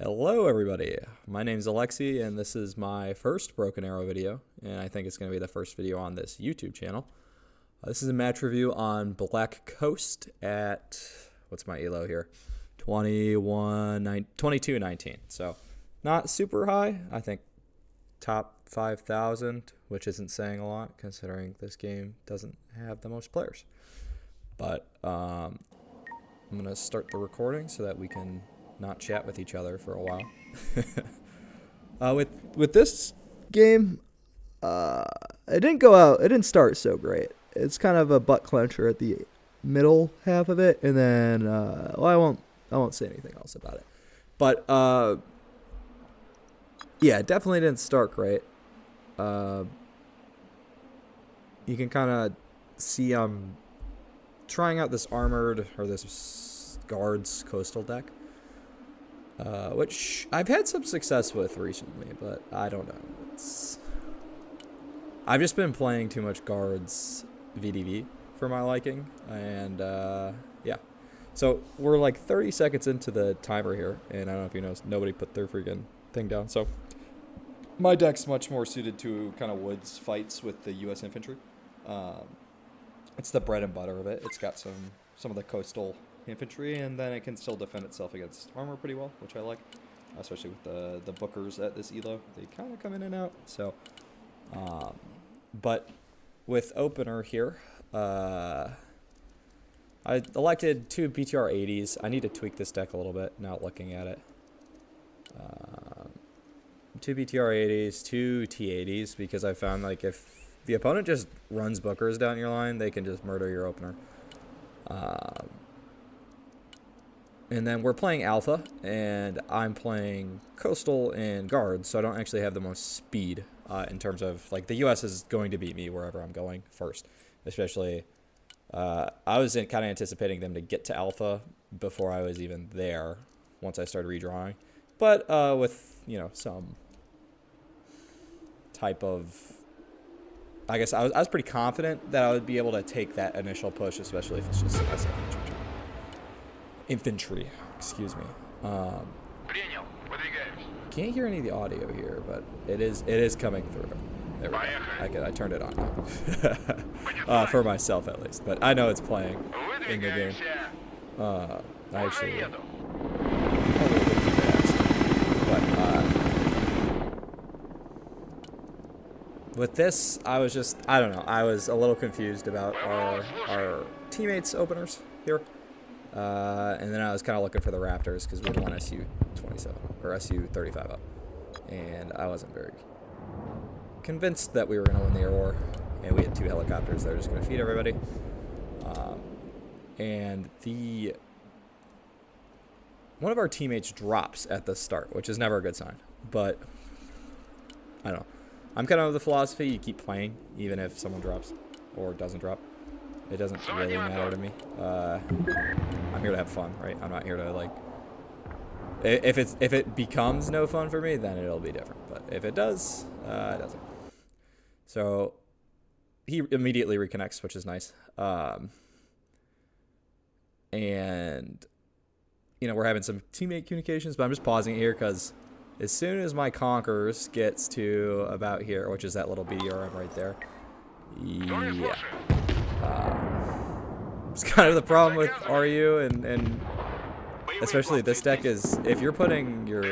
Hello everybody, my name's Alexi and this is my first Broken Arrow video, and I think it's going to be the first video on this YouTube channel. This is a match review on Black Coast at, what's my elo here, 2219, so not super high. I think top 5,000, which isn't saying a lot considering this game doesn't have the most players. But I'm going to start the recording so that we can not chat with each other for a while. With this game, it didn't start so great. It's kind of a butt clencher at the middle half of it, and then I won't say anything else about it. But yeah, it definitely didn't start great. You can kind of see I'm trying out this armored or this guards coastal deck. Which I've had some success with recently, but I don't know. I've just been playing too much guards VDV for my liking, and yeah. So we're like 30 seconds into the timer here, and I don't know if you noticed, nobody put their freaking thing down. So my deck's much more suited to kind of woods fights with the U.S. infantry. It's the bread and butter of it. It's got some of the coastal infantry, and then it can still defend itself against armor pretty well, which I like, especially with the bookers at this elo. They kind of come in and out. So but with opener here, I elected 2 BTR 80s. I need to tweak this deck a little bit now looking at it. 2 BTR 80s, 2 T80s, because I found like if the opponent just runs bookers down your line, they can just murder your opener. And then we're playing Alpha, and I'm playing Coastal and Guards, so I don't actually have the most speed in terms of, like, the U.S. is going to beat me wherever I'm going first. Especially, I was kind of anticipating them to get to Alpha before I was even there once I started redrawing. But with, you know, some type of, I guess I was pretty confident that I would be able to take that initial push, especially if it's just infantry, excuse me. Can't hear any of the audio here, but it is coming through. There we go. I turned it on now. For myself at least, but I know it's playing in the game. I actually with this, I don't know, I was a little confused about our teammates' openers here. And then I was kind of looking for the Raptors because we want SU-27 or SU-35 up, and I wasn't very convinced that we were going to win the air war. And we had 2 helicopters that are just going to feed everybody. And one of our teammates drops at the start, which is never a good sign. But I don't know. I'm kind of the philosophy you keep playing even if someone drops or doesn't drop. It doesn't really matter to me. I'm here to have fun, right? I'm not here to, like, if it becomes no fun for me, then it'll be different. But if it does, it doesn't. So he immediately reconnects, which is nice. And you know, we're having some teammate communications, but I'm just pausing it here because as soon as my Conquerors gets to about here, which is that little BDRM right there, yeah. It's kind of the problem with RU and especially this deck is if you're putting your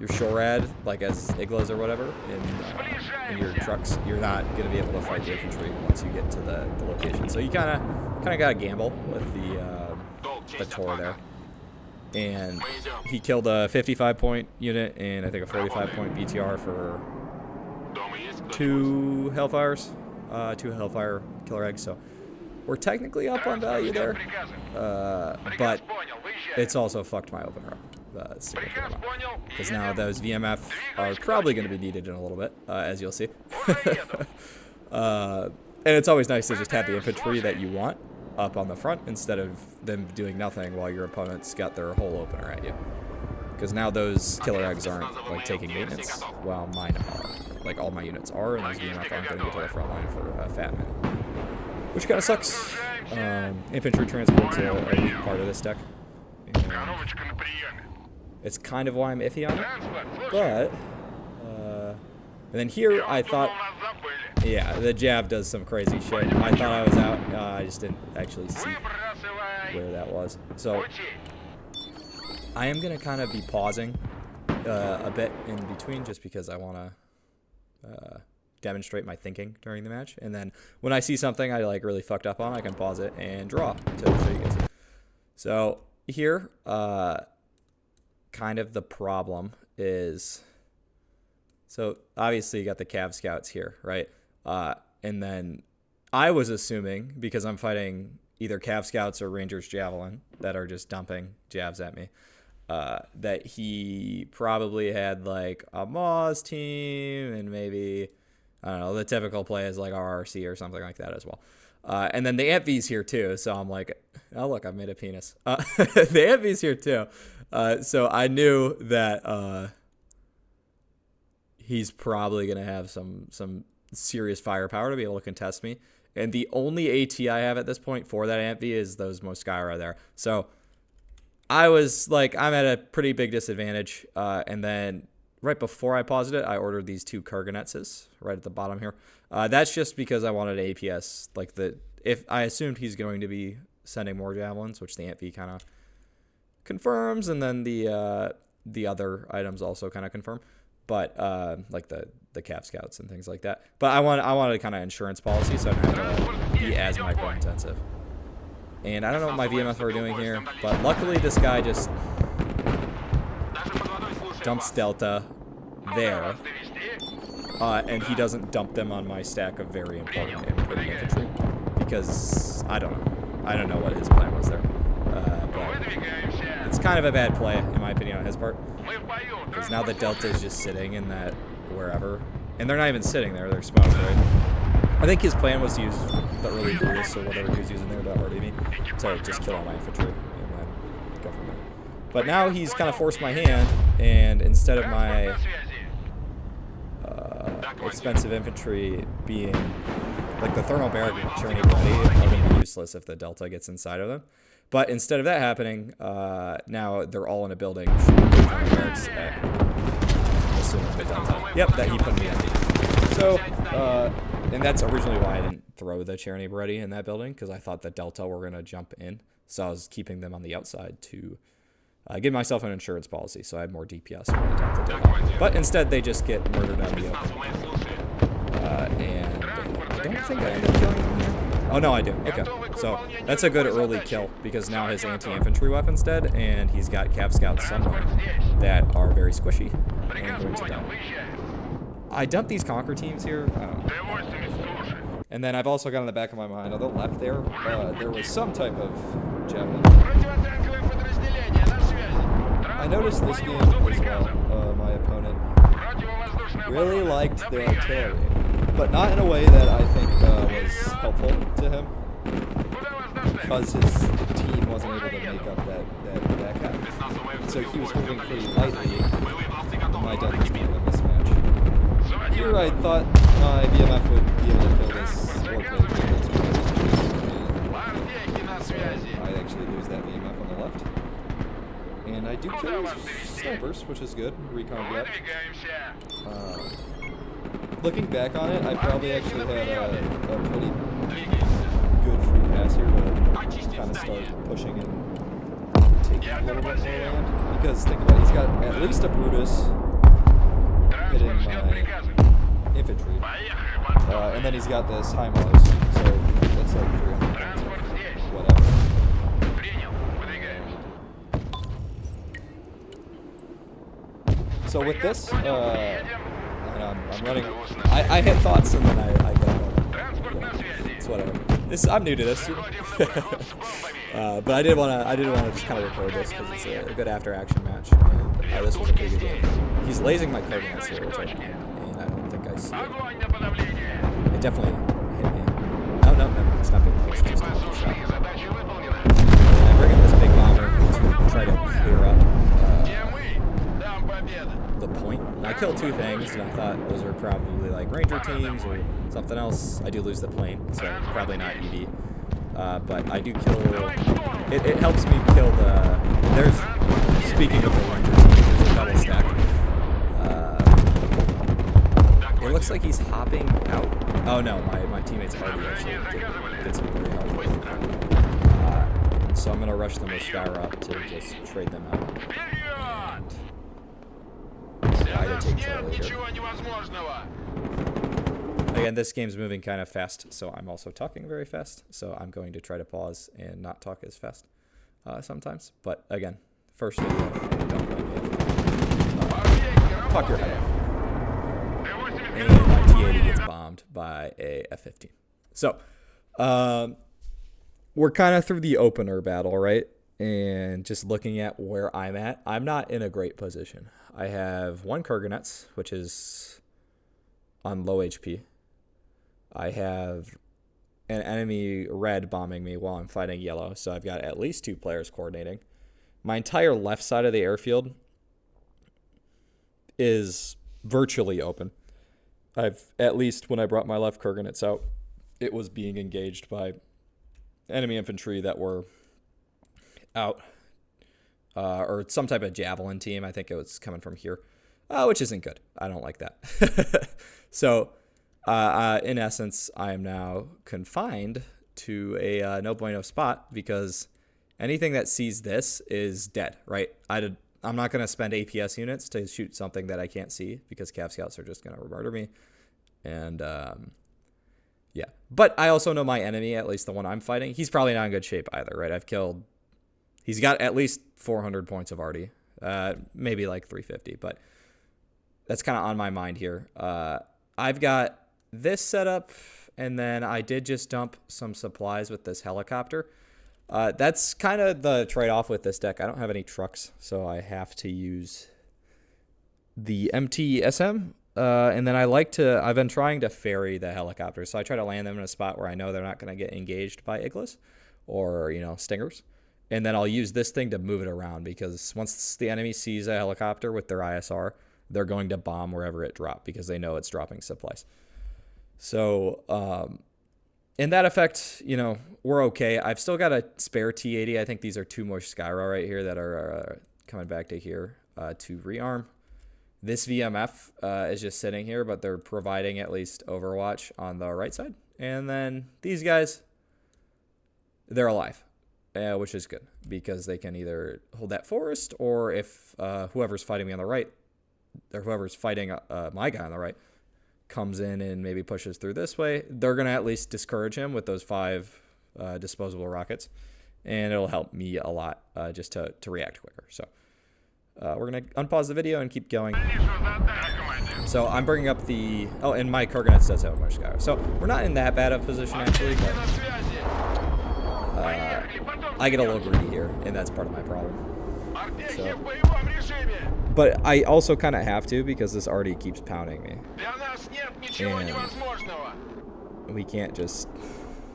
Shorad like as igloos or whatever in your trucks, you're not gonna be able to fight the infantry once you get to the location. So you kind of gotta gamble with the Tor there. And he killed a 55-point unit and I think a 45-point BTR for 2 Hellfires. 2 Hellfire killer eggs, so we're technically up on value there, but it's also fucked my opener up because now those VMF are probably going to be needed in a little bit, as you'll see. And it's always nice to just have the infantry that you want up on the front instead of them doing nothing while your opponent's got their whole opener at you, because now those killer eggs aren't like taking maintenance while mine are. Like all my units are, and those VMF aren't going to get to the front line for a fat minute, which kind of sucks. Infantry transport's a weak part of this deck, and it's kind of why I'm iffy on it. But, and then here I thought, yeah, the jab does some crazy shit. I thought I was out. I just didn't actually see where that was. So I am going to kind of be pausing a bit in between just because I want to demonstrate my thinking during the match. And then when I see something I like really fucked up on, I can pause it and draw to show you guys. So here, kind of the problem is, so obviously you got the Cav Scouts here, right? And then I was assuming, because I'm fighting either Cav Scouts or Rangers Javelin that are just dumping jabs at me, that he probably had like a Moz team and maybe, I don't know, the typical play is like RRC or something like that as well. And then the Amp-V's here too, so I'm like, oh look, I've made a penis. The Amp-V's here too. So I knew that he's probably going to have some serious firepower to be able to contest me. And the only AT I have at this point for that Amp-V is those Moskyra there. So I was like, I'm at a pretty big disadvantage. And then right before I paused it, I ordered these 2 Kurganetses right at the bottom here. That's just because I wanted APS. Like if I assumed he's going to be sending more javelins, which the Amp-V kind of confirms, and then the other items also kind of confirm. But like the Cav Scouts and things like that. But I wanted kind of insurance policy, so I don't have to be as micro intensive. And I don't know what my VMF are doing here, but luckily this guy just dumps Delta there, and he doesn't dump them on my stack of very important infantry, because I don't know what his plan was there. But it's kind of a bad play, in my opinion, on his part, because now the Delta is just sitting in that wherever, and they're not even sitting there, they're smoked, right? I think his plan was to use the early Brutus or whatever he was using there to RD me, so just kill all my infantry and then go from there. But now he's kind of forced my hand, and instead of my expensive infantry being, like the thermal barrack churning ready, are going to be useless if the Delta gets inside of them. But instead of that happening, now they're all in a building shooting barracks at, assuming the Delta. Yep, that he put me on. So, and that's originally why I didn't throw the Cherny Beretti in that building, because I thought the Delta were going to jump in. So I was keeping them on the outside to give myself an insurance policy, so I had more DPS when the Delta did that. But instead, they just get murdered out in the open. And I don't think I ended up killing them here. Oh, no, I do. Okay. So that's a good early kill, because now his anti-infantry weapon's dead, and he's got Cav Scouts somewhere that are very squishy and going to die. I dumped these Conquer teams here. I don't know. And then I've also got in the back of my mind, on the left there, there was some type of javelin. I noticed this game as well. My opponent really liked their artillery, but not in a way that I think was helpful to him, because his team wasn't able to make up that back half. So he was moving pretty lightly. My deck was kind of a mismatch. Here I thought my VMF would be able to kill this warplane. I actually lose that VMF on the left. And I do kill snipers, which is good. Recon get. Looking back on it, I probably actually had a pretty good free pass here to kind of start pushing and taking a little bit more land. Because think about it, he's got at least a Brutus hitting my infantry. And then he's got this HIMARS, so that's like 300 points of whatever. So with this, and I'm running. I hit thoughts and then I go. It's whatever. I'm new to this, but I did want to just kind of record this because it's a good after action match. And, this was a pretty good game. He's lasing my coordinates here, which I don't, and I don't think I see it. It definitely hit me. No, it's not being pushed. It's just a shot. And I bring in this big bomber to try to clear up the point. I killed 2 things, and I thought those were probably like Ranger teams or something else. I do lose the plane, so probably not EV. but I do kill. It helps me kill the. There's, speaking of the Ranger team, there's a double stack. It looks like he's hopping out. Oh no, my teammates already actually did some really helpful work. So I'm gonna rush them with Skyra up to just trade them out. And try to take Charlie here. Again, this game's moving kind of fast, so I'm also talking very fast. So I'm going to try to pause and not talk as fast sometimes. But again, first video, don't blame me. Fuck your head off. And my T-80 gets bombed by a F-15. So, we're kind of through the opener battle, right? And just looking at where I'm at, I'm not in a great position. I have 1 Kurganets, which is on low HP. I have an enemy red bombing me while I'm fighting yellow, so I've got at least 2 players coordinating. My entire left side of the airfield is virtually open. At least when I brought my left Kurganets out, it was being engaged by enemy infantry that were out, or some type of javelin team. I think it was coming from here, which isn't good. I don't like that. So, in essence, I am now confined to a no bueno spot because anything that sees this is dead, right? I'm not going to spend APS units to shoot something that I can't see because Cav Scouts are just going to murder me. And, yeah. But I also know my enemy, at least the one I'm fighting. He's probably not in good shape either, right? He's got at least 400 points of arty. Maybe like 350, but that's kind of on my mind here. I've got this set up, and then I did just dump some supplies with this helicopter. That's kind of the trade-off with this deck. I don't have any trucks, so I have to use the MTSM. And then I've been trying to ferry the helicopters. So I try to land them in a spot where I know they're not going to get engaged by Iglas or, stingers. And then I'll use this thing to move it around because once the enemy sees a helicopter with their ISR, they're going to bomb wherever it dropped because they know it's dropping supplies. So, in that effect, we're okay. I've still got a spare T-80. I think these are 2 more Skyra right here that are coming back to here to rearm. This VMF is just sitting here, but they're providing at least overwatch on the right side. And then these guys, they're alive, which is good because they can either hold that forest or if whoever's fighting me on the right, or whoever's fighting my guy on the right, comes in and maybe pushes through this way, they're going to at least discourage him with those 5 disposable rockets. And it'll help me a lot just to react quicker. So we're going to unpause the video and keep going. So I'm bringing up the... Oh, and my Kurganets does have a much Skyra. So we're not in that bad of a position, actually. But I get a little greedy here, and that's part of my problem. So, but I also kind of have to because this already keeps pounding me. And we can't just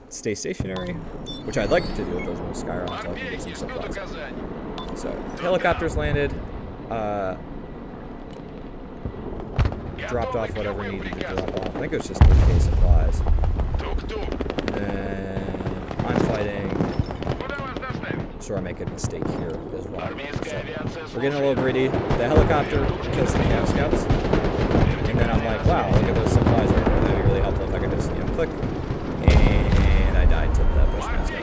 stay stationary, which I'd like to do with those more Skyra until I can get some supplies. So, helicopters landed, dropped off whatever needed to drop off. I think it was just 3K supplies. And I'm fighting. Sure, I make a mistake here as well. So we're getting a little greedy. The helicopter kills the Cav Scouts. And then I'm like, wow, look at those supplies right there. That'd be really helpful if I could just, click. And I died to the Bushmaster.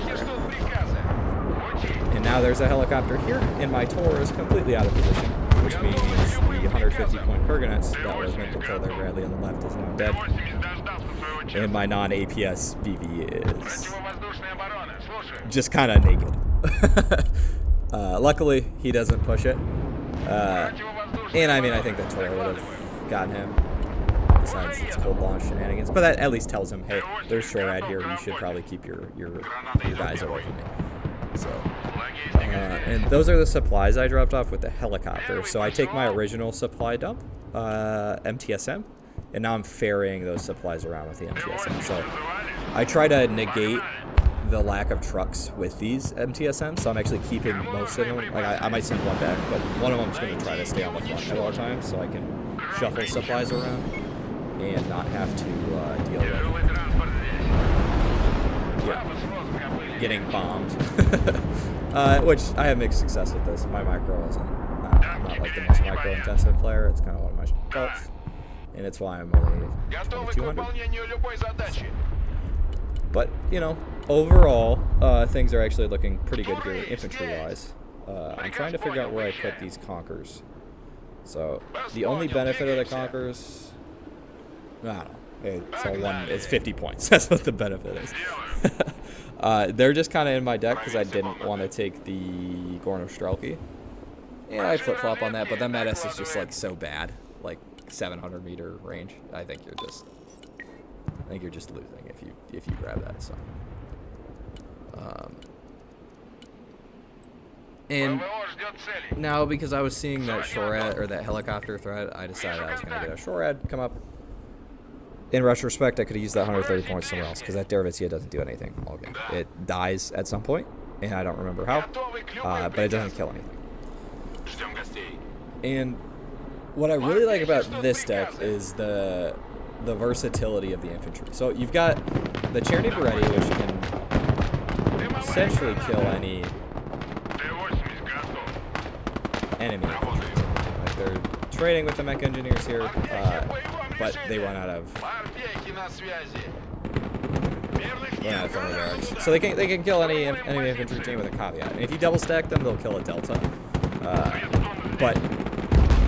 And now there's a helicopter here, and my Tor is completely out of position, which means the 150-point Kurganets that was meant to kill their Bradley on the left is now dead. And my non-APS BV is just kind of naked. Luckily, he doesn't push it. And I mean, I think the Tor would have gotten him. Besides, it's cold launch shenanigans. But that at least tells him, hey, there's Shorad here. You should probably keep your guys away from me. So, and those are the supplies I dropped off with the helicopter. So I take my original supply dump, MTSM, and now I'm ferrying those supplies around with the MTSM. So I try to negate the lack of trucks with these MTSMs, so I'm actually keeping most of them. Like I might send one back, but one of them's going to try to stay on the front at all times, so I can shuffle supplies around and not have to deal with. Yeah. getting bombed. Which I have mixed success with this. My micro isn't. I'm not like the most micro-intensive player. It's kind of one of my faults, and it's why I'm only 2200. But you know, overall, things are actually looking pretty good here, infantry-wise. I'm trying to figure out where I put these conkers. So the only benefit of the conkers, I don't know. It's 50 points. That's what the benefit is. They're just kind of in my deck because I didn't want to take the Gornostrelki. And I flip-flop on that, but then Metis is just like so bad. Like 700 meter range. I think you're just losing if you grab that. So and now because I was seeing that Shorad or that helicopter threat, I decided I was gonna get a Shorad come up. In retrospect, I could have used that 130 points somewhere else because that Dervitia doesn't do anything all game. It dies at some point, and I don't remember how, but it doesn't kill anything. And what I really like about this deck is the versatility of the infantry. So you've got the Cherny Beretti, which can essentially kill any enemy infantry. Like they're trading with the mech engineers here, but they run out of thermal barracks. So they can kill any enemy infantry team with a caveat. And if you double stack them, they'll kill a delta. But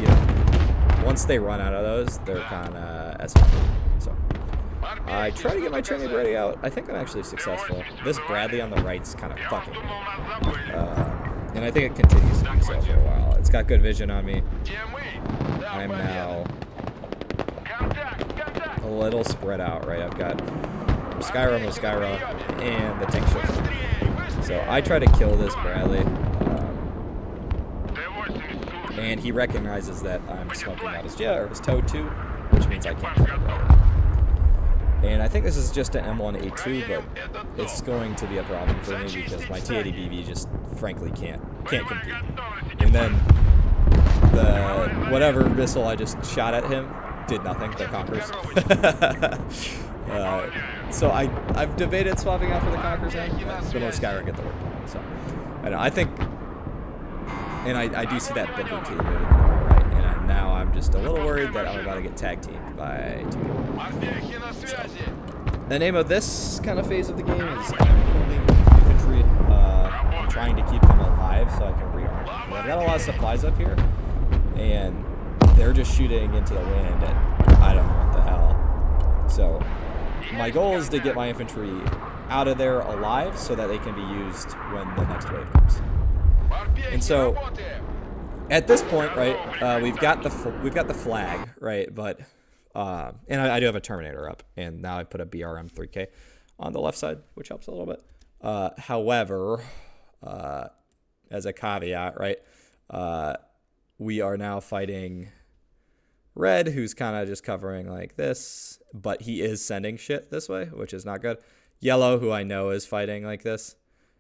you know, once they run out of those, they're kind of SR. So I try to get my Cherny Beretti out. I think I'm actually successful. This Bradley on the right's kind of fucking me. And I think it continues to do so for a while. It's got good vision on me. I'm now a little spread out, right? I've got Skyrim, and the tank ship. So I try to kill this Bradley. And he recognizes that I'm smoking out his jet or his toad too, which means I can't kill him. And I think this is just an M1A2, but it's going to be a problem for me because my T80BV just frankly can't compete. And then the whatever missile I just shot at him did nothing. The conkers. So I've debated swapping out for the conkers now. The most Skyrim get the work done. So I think, and I do see that Booker team moving to my right, and now I'm just a little worried that I'm about to get tag teamed by two people. So, the name of this kind of phase of the game is holding infantry, trying to keep them alive so I can rearm. I've got a lot of supplies up here, and they're just shooting into the wind, and I don't know what the hell. So my goal is to get my infantry out of there alive so that they can be used when the next wave comes. And so at this point, right, we've got the flag, right, but and I do have a Terminator up, and now I put a BRM 3K on the left side, which helps a little bit. However, as a caveat, right, we are now fighting Red, who's kind of just covering like this, but he is sending shit this way, which is not good. Yellow, who I know is fighting like this.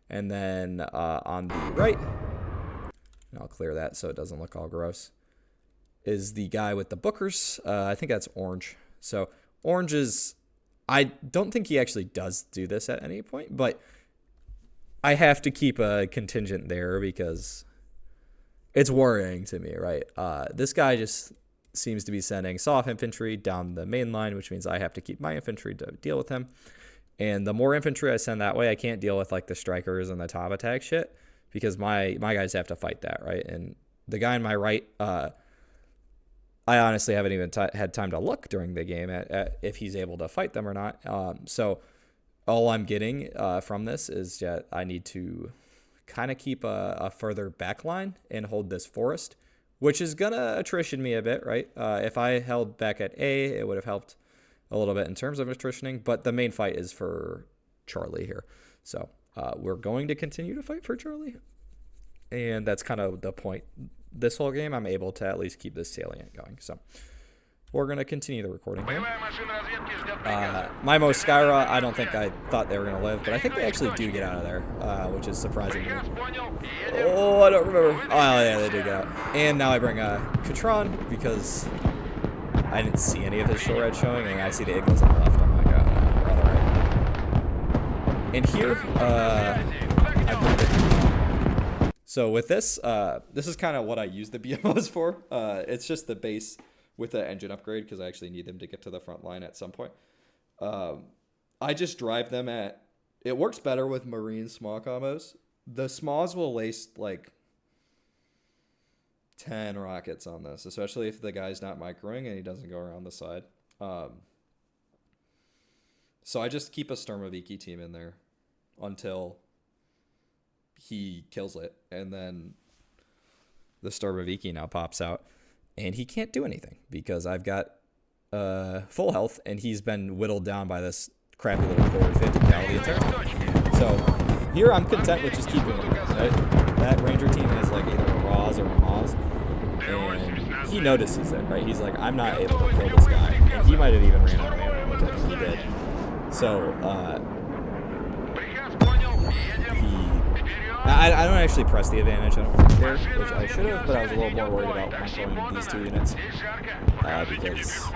And then on the right, and I'll clear that so it doesn't look all gross, is the guy with the Bookers. I think that's Orange. So Orange is, I don't think he actually does do this at any point, but I have to keep a contingent there because it's worrying to me, right? This guy just seems to be sending soft infantry down the main line, which means I have to keep my infantry to deal with him. And the more infantry I send that way, I can't deal with like the strikers and the top attack shit because my guys have to fight that, right? And the guy on my right, I honestly haven't even had time to look during the game at if he's able to fight them or not. So all I'm getting from this is that I need to kind of keep a further back line and hold this forest, which is going to attrition me a bit, right? If I held back at A, it would have helped a little bit in terms of attritioning, but the main fight is for Charlie here. So we're going to continue to fight for Charlie, and that's kind of the point. This whole game, I'm able to at least keep this salient going. So we're going to continue the recording here. Mimo Skyra, I don't think I thought they were going to live, but I think they actually do get out of there, which is surprising to me. Oh, I don't remember. Oh, yeah, they do get out. And now I bring Katron because I didn't see any of his Shorad showing, and I see the Iglas on the left. I'm like, oh, no, we're on the And here, so with this, this is kind of what I use the BMOs for. It's just the base with the engine upgrade because I actually need them to get to the front line at some point. I just drive them at, it works better with Marine small combos. The smalls will waste like 10 rockets on this, especially if the guy's not microing and he doesn't go around the side. So I just keep a Sturmoviki team in there until he kills it, and then the Sturmoviki now pops out, and he can't do anything because I've got full health, and he's been whittled down by this crappy little forward 50 cal the entire time. So here I'm content with just keeping him. Right? That Ranger team has like either a Raws or a Maws, and he notices it, right? He's like, I'm not able to kill this guy, and he might have even ran out of ammo, which I think he did. So, I don't actually press the advantage on there, which I should have, but I was a little more worried about controlling these 2 units, because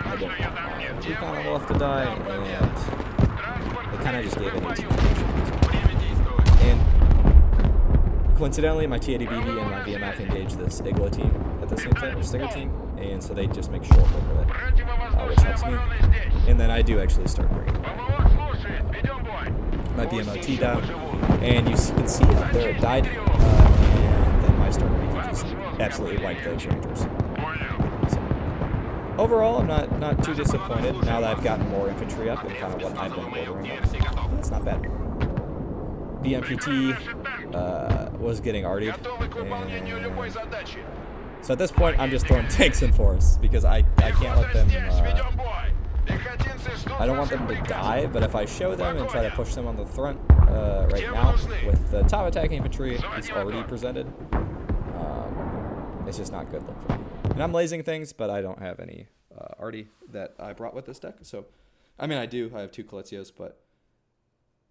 I didn't want recon on the left to die, and it kind of just gave it 18. And coincidentally, my TADBV and my VMF engage this Igla team at the same time, or Stinger team, and so they just make short work of it, which helps me. And then I do actually start bringing my BMOT down, and you can see up there it died, and then my Sturmoviki just absolutely wiped those Rangers. So, overall, I'm not too disappointed now that I've gotten more infantry up and kind of what I've been ordering up. That's not bad. BMPT was getting artied, and so at this point I'm just throwing tanks in forests because I can't let them I don't want them to die, but if I show them and try to push them on the front right now with the top attacking infantry is already presented, it's just not good look for me. And I'm lasing things, but I don't have any arty that I brought with this deck. So, I mean, I have 2 Colezios, but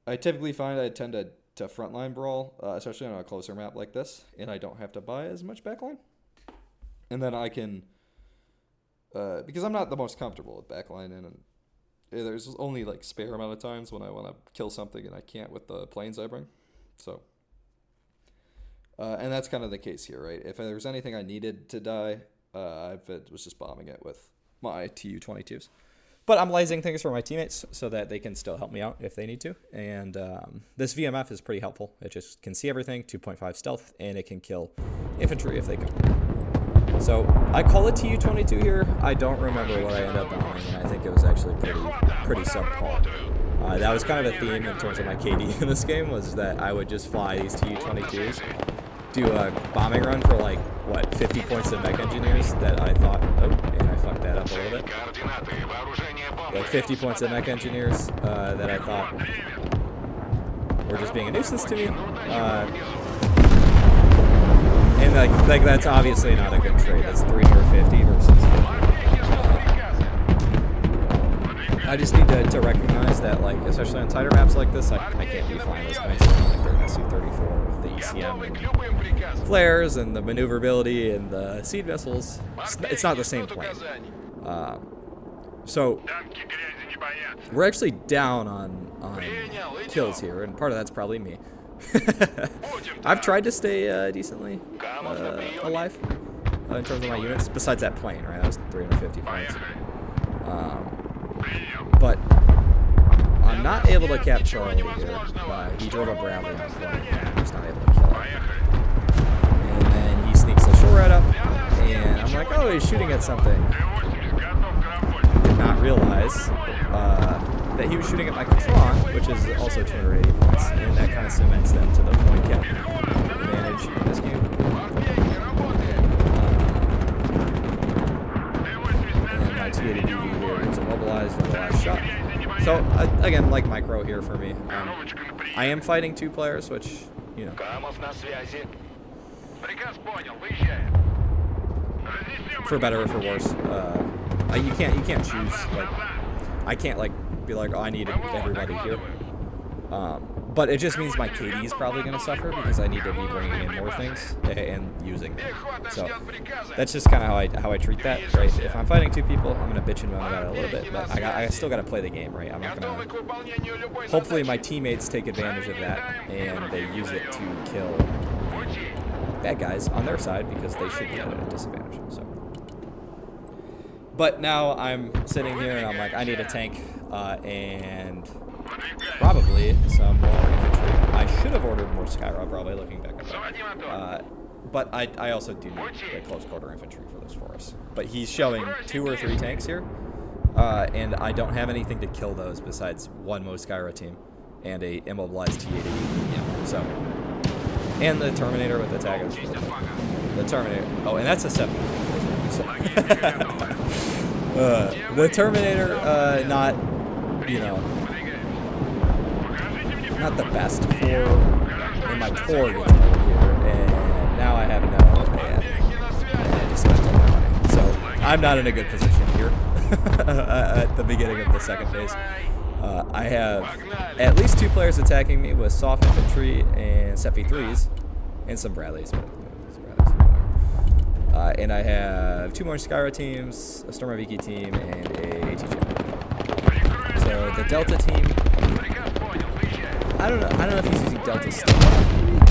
I typically find I tend to frontline brawl, especially on a closer map like this, and I don't have to buy as much backline. And then I can, because I'm not the most comfortable with backline, and there's only like spare amount of times when I want to kill something and I can't with the planes I bring. So, and that's kind of the case here, right? If there's anything I needed to die, I was just bombing it with my Tu-22s. But I'm lasing things for my teammates so that they can still help me out if they need to. And this VMF is pretty helpful. It just can see everything, 2.5 stealth, and it can kill infantry if they come. So I call it Tu-22 here. I don't remember what I ended up bombing, and I think it was actually pretty subpar. That was kind of a theme in terms of my KD in this game, was that I would just fly these Tu-22s, do a bombing run for like, 50 points of mech engineers that I thought, and I fucked that up a little bit. Like 50 points of mech engineers that I thought were just being a nuisance to me. And like that's obviously not a good trade. That's 350 versus 50. I just need to recognize that, like, especially on tighter maps like this, I can't be flying this nice like they're Su-34 with the ECM and flares and the maneuverability and the seed missiles. It's not the same plane. So we're actually down on kills here, and part of that's probably me. I've tried to stay decently alive in terms of my units, besides that plane, right? That was 350 points. But I'm not able to cap Charlie here. He drove a Bradley on the plane, and I'm just not able to kill him. And then he sneaks the shore right up, and I'm like, oh, he's shooting at something. Did not realize that he was shooting at my Catron, which is also 280 points, and that kind of cements them to the point cap advantage in this game. And my T80BV here gets immobilized for the last shot. So, again, like micro here for me. I am fighting 2 players, which, you know, for better or for worse. You can't choose, like, I can't, like, be like, oh, I need everybody here. But it just means my KD is probably going to suffer because I need to be bringing in more things and using them. So that's just kind of how I treat that, right? If I'm fighting 2 people, I'm going to bitch and moan about it a little bit, but I still got to play the game, right? I'm not going to... Hopefully my teammates take advantage of that and they use it to kill bad guys on their side because they should be at a disadvantage. So, but now I'm sitting here and I'm like, I need a tank and probably some more infantry. I should have ordered more Skyra, probably, looking back at that. But I also do need like close quarter infantry for this forest. But he's showing 2 or 3 tanks here, and I don't have anything to kill those besides 1 Skyra team and a immobilized T80. Yeah, so. And the Terminator with the taggers. The Terminator. Oh, and that's a 7. So. The Terminator, not, you know, not the best for in my tour here, and now I have no, and I just spent all my money. So I'm not in a good position here at the beginning of the second phase. I have at least 2 players attacking me with soft infantry and set V3s and some Bradleys. And I have 2 more Skyra teams, a Stormoviki team, and a ATG. So the Delta team, I don't know if he's using Delta still.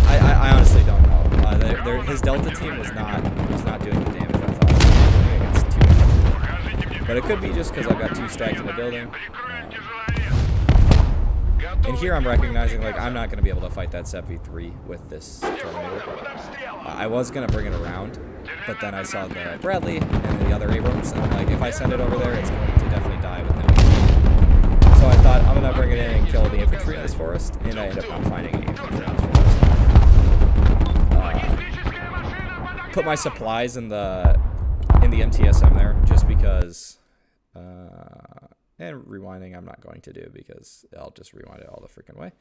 I honestly don't know. His Delta team was not doing the damage I thought. Against 2. But it could be just because I've got 2 stacks in the building. And here I'm recognizing, like, I'm not going to be able to fight that Set V3 with this Terminator. I was going to bring it around, but then I saw the Bradley and the other Abrams, and I'm like, if I send it over there, it's going to definitely die with no. So I thought, I'm going to bring it in and kill the infantry in this forest, and I end up not finding any infantry in this forest. Put my supplies in the MTSM there, just because... and rewinding I'm not going to do because I'll just rewind it all the freaking way.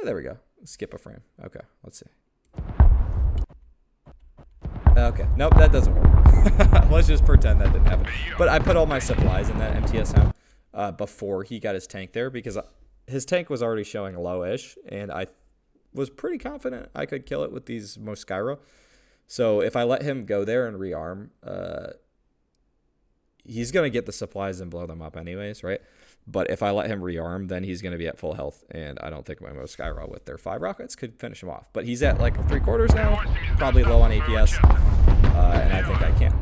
There we go. Skip a frame. Okay, let's see. Okay, nope, that doesn't work. Let's just pretend that didn't happen. But I put all my supplies in that MTSM before he got his tank there because his tank was already showing low-ish, and I was pretty confident I could kill it with these Moskyra. So if I let him go there and rearm, he's going to get the supplies and blow them up anyways, right? But if I let him rearm, then he's going to be at full health, and I don't think my Skyra with their 5 rockets could finish him off. But he's at like 3/4 now, probably low on APS, and I think I can.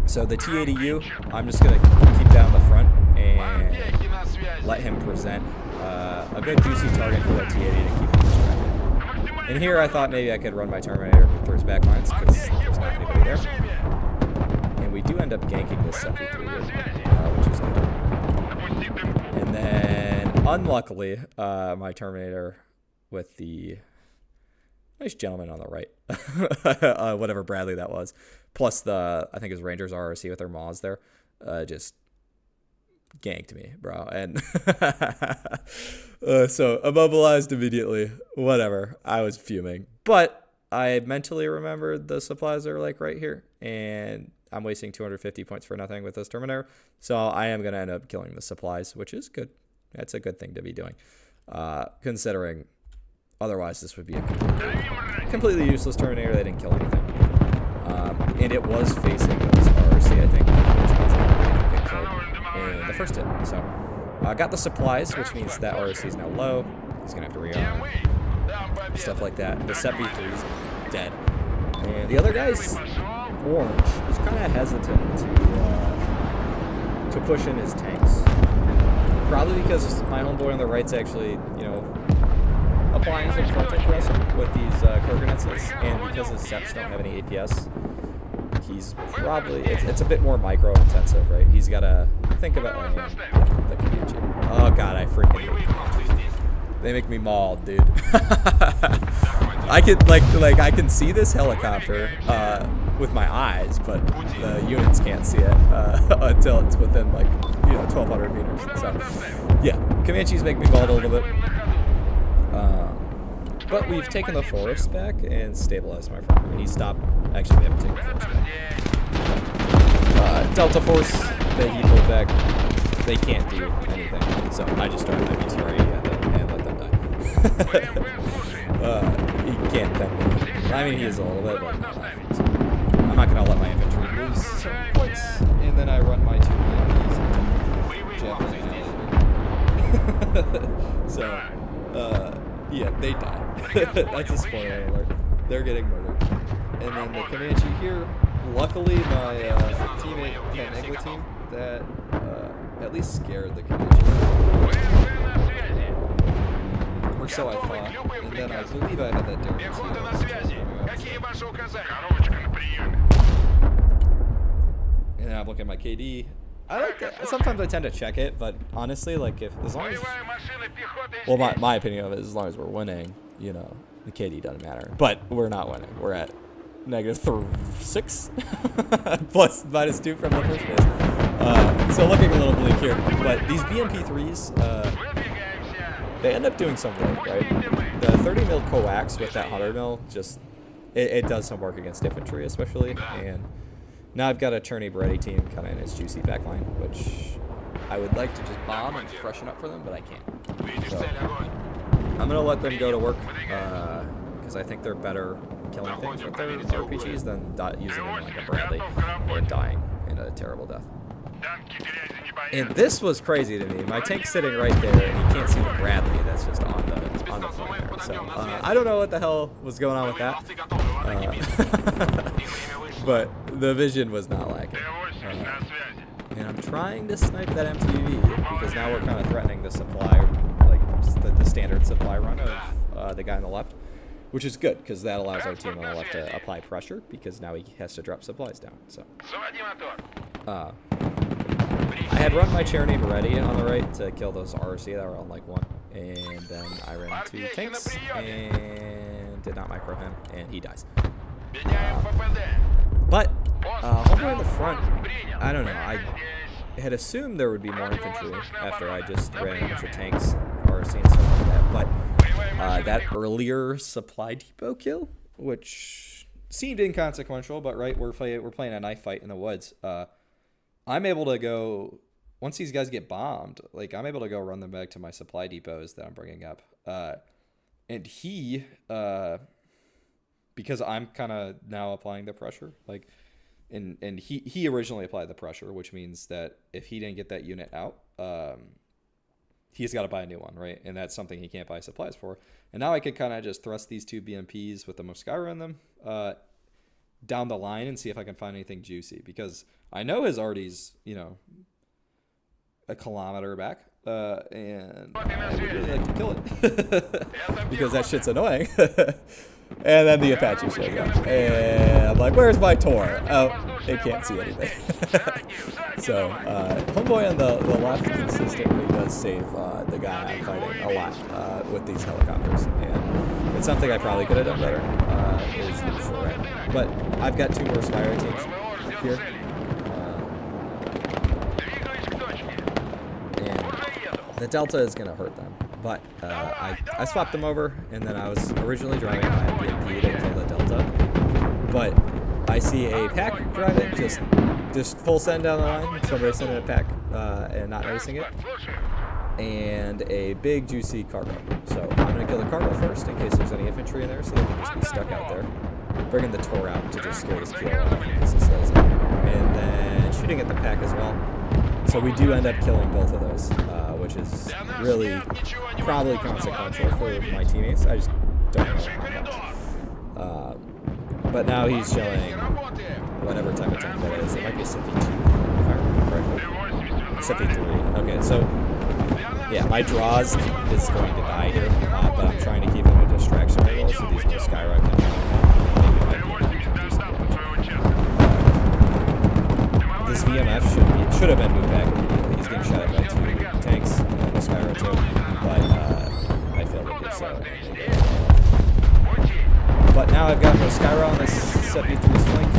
So the T80U, I'm just going to keep down the front and let him present a good juicy target for that T80 to keep him distracted. And here I thought maybe I could run my Terminator through his backlines because there's not anybody there. We do end up ganking this Set V3 here, which is good. And then, unluckily, my Terminator with the nice gentleman on the right, whatever Bradley that was, plus I think his Rangers RRC with their Maws there, just ganked me, bro. And so immobilized immediately. Whatever. I was fuming. But I mentally remembered the supplies are like right here, and I'm wasting 250 points for nothing with this Terminator, so I am going to end up killing the supplies, which is good. That's a good thing to be doing, considering otherwise this would be a completely useless Terminator that didn't kill anything. And it was facing this RRC, I think, which means it didn't get killed in the first hit. So I got the supplies, which means that RRC is now low. He's going to have to rearm, stuff like that. The Set V3 is dead. And the other guy's orange is kind of hesitant to push in his tanks. Probably because my homeboy on the right's actually, you know, applying some frontal pressure with these Kurganitzes, and because his Seps don't have any APS, he's probably, it's a bit more micro-intensive, right? He's got to think about, the Comanche. Oh god, I freaking hate Comanches. They make me mauled, dude. I could, like I can see this helicopter with my eyes, but the units can't see it until it's within, like, you know, 1,200 meters. So, yeah, Comanches make me mauled a little bit. But we've taken the forest back and stabilized my friend. He stopped. Actually, we haven't taken the forest back. Delta Force that he pulled back, they can't do anything. So I just started my BTRE at them and let them die. He can't pen me. I mean, he is a little bit, but not laughing. So I'm not going to let my infantry lose some points. And then I run my 2 BMPs into So, yeah, they die. That's a spoiler alert. They're getting murdered. And then the Comanche here, luckily my teammate had an Igla team that at least scared the Comanche. Or so I thought. And then I believe I had that Darren and then I'm looking at my KD. I like that. Sometimes I tend to check it, but honestly, like as long as, well, my opinion of it is as long as we're winning, you know, the KD doesn't matter. But we're not winning. We're at -6 plus -2 from the first phase. So looking a little bleak here. But these BMP3s, they end up doing some work, right? The 30 mil coax with that 100 mil just it does some work against infantry, especially. And now I've got a Cherney Beretti team kind of in his juicy backline, which I would like to just bomb and freshen up for them, but I can't. So I'm gonna let them go to work because I think they're better killing things with their RPGs than using them like a Bradley and dying in a terrible death. And this was crazy to me. My tank's sitting right there, and you can't see the Bradley that's just on the point there. So I don't know what the hell was going on with that, but the vision was not lacking. And I'm trying to snipe that MTV because now we're kind of threatening the supply, like the standard supply run of the guy on the left, which is good because that allows our team on the left to apply pressure because now he has to drop supplies down. So. I had run my Cherney Beretti on the right to kill those RC that were on like 1, and then I ran 2 tanks and did not micro him, and he dies. But homeboy in the front, I don't know. I had assumed there would be more infantry after I just ran a bunch of tanks, RC, and stuff like that. But that earlier supply depot kill, which seemed inconsequential, but right, we're playing a knife fight in the woods. I'm able to go, once these guys get bombed, like I'm able to go run them back to my supply depots that I'm bringing up. And he, because I'm kind of now applying the pressure, like, and he originally applied the pressure, which means that if he didn't get that unit out, he's got to buy a new one, right? And that's something he can't buy supplies for. And now I could kind of just thrust these 2 BMPs with the Moskyra in them down the line and see if I can find anything juicy, because I know his arty's, you know, a kilometer back, and I would really like to kill it because that shit's annoying. And then the Apache shows up, and I'm like, where's my Tor? Oh, it can't see anything. So, homeboy on the left consistently does save the guy I'm fighting a lot with these helicopters, and it's something I probably could have done better, is usual, right? But I've got 2 more Skyra teams here. The Delta is going to hurt them, but I swapped them over, and then I was originally driving my BMP to kill the Delta, but I see a pack driving, just full send down the line, somebody sending a pack and not noticing it, and a big juicy cargo. So I'm going to kill the cargo first in case there's any infantry in there, so they can just be stuck out there. Bringing the Tor out to just scare his kill off because he slows down, and then shooting at the pack as well. So we do end up killing both of those, which is really probably consequential for my teammates. I just don't know how much. But now he's showing whatever type of tank that is. It might be a Siffy 2, if I remember correctly. Siffy 3. Okay, so yeah, my draws is going to die here, but I'm trying to keep him a distraction angle so these more Skyrock can do some damage. This VMF should have been moved back immediately. He's getting shot at by 2 tanks and a Skyro too, but I failed to do so. But now I've got no Skyro on this 73's flank.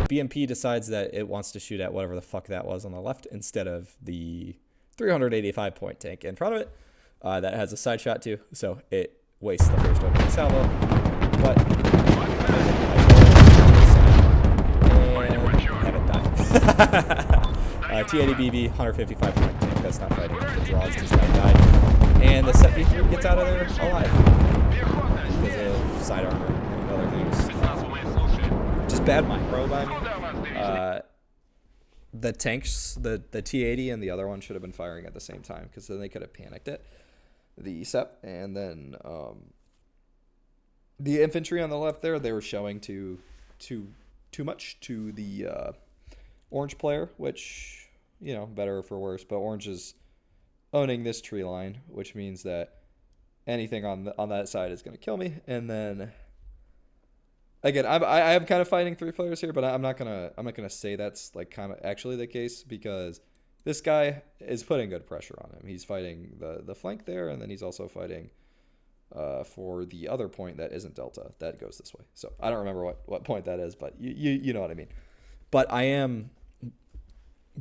The BMP decides that it wants to shoot at whatever the fuck that was on the left instead of the 385 point tank in front of it that has a side shot too, so it wastes the first opening salvo. But T80BB, 155 point tank. That's not fighting. The draws just now died. And the set B3 gets out of there alive because of side armor and other things. Just bad micro by me. The tanks, the T-80 and the other one should have been firing at the same time because then they could have panicked it. The SEP, and then the infantry on the left there, they were showing too much to the orange player, which, you know, better or for worse. But orange is owning this tree line, which means that anything on that side is going to kill me. And then again, I am kind of fighting 3 players here, but I'm not gonna say that's like kind of actually the case because this guy is putting good pressure on him. He's fighting the flank there, and then he's also fighting for the other point that isn't Delta. That goes this way. So I don't remember what point that is, but you know what I mean. But I am,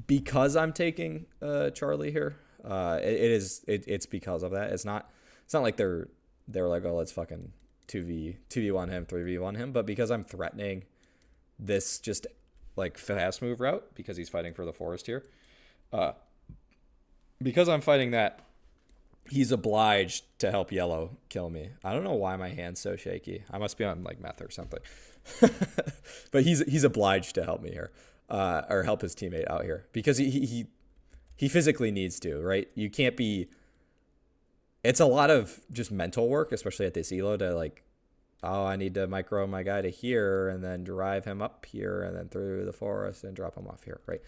because I'm taking Charlie here, it's because of that. It's not like they're like, oh, let's fucking 2v1 him, 3v1 him, but because I'm threatening this just like fast move route because he's fighting for the forest here. Because I'm fighting that, he's obliged to help yellow kill me. I don't know why my hand's so shaky. I must be on like meth or something. But he's obliged to help me here, or help his teammate out here because he physically needs to, right? You can't be. It's a lot of just mental work, especially at this elo, to like, oh, I need to micro my guy to here and then drive him up here and then through the forest and drop him off here, right?